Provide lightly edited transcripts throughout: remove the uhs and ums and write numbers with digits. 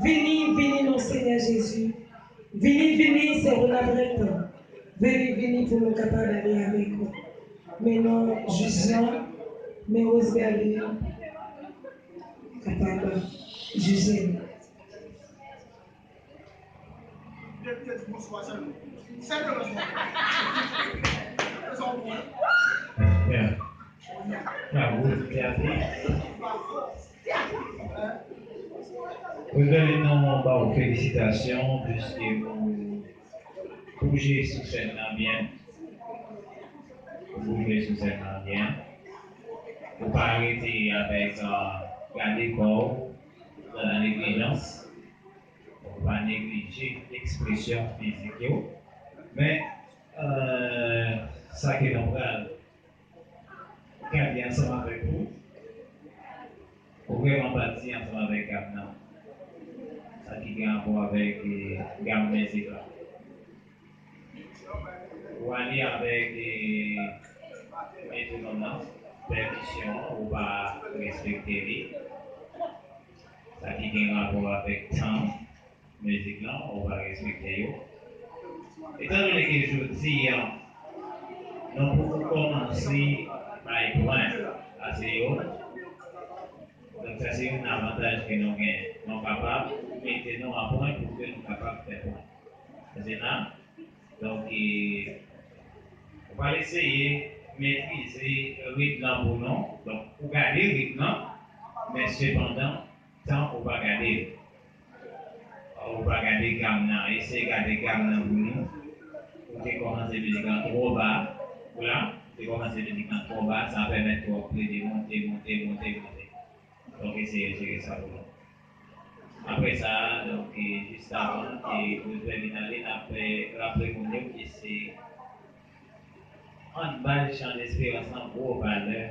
Vini, vini, mon Seigneur Jésus. Vini, vini, c'est un vrai temps. Vini, vini pour nous capables d'aller avec vous. Mais non, jugeant, mais Roseberline, capable de juger. Bien. Bravo, Béatrice. Vous donnez nos félicitations puisque vous bougez sous cette bien. Vous bougez sous cette bien. Vous ne pas arrêter avec garder corps dans la négligence. On va négliger l'expression physique. Mais ça qui nous va garder ensemble avec vous, pour vraiment partir ensemble avec Gabna. Ça qui a rapport avec gamme musique. Ou aller avec maintenant, permission, on va respecter. Ça qui a rapport avec temps, musique là, on va respecter. Étant donné que je dis, nous pouvons commencer par les points assez hauts. Donc ça c'est un avantage que nous sommes capables de mettre nous à point pour que nous sommes capables de faire point. C'est ça. Donc on va essayer de maîtriser le rythme pour nous. Donc pour garder le rythme, mais cependant, tant on va garder. On va garder gamme, essayer de garder gamme pour nous. Pour commencer la musique en trop bas. Voilà. Pour commencer la musique en trop bas, ça permet de monter. Donc, essayez de gérer ça pour nous. Après ça, donc, juste avant, vous terminez, après, rappelez-vous que c'est en bas de chant d'espérance en gros valeur,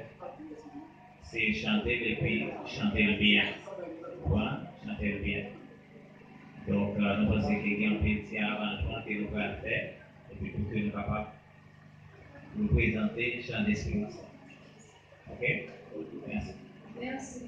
c'est chanter et puis chanter le bien. Voilà, chanter le bien. Donc, nous pensons qu'il y a un petit arrangement que nous allons faire, et puis pour que nous soyons capables de nous présenter le chant d'espérance. Ok? Merci. Merci.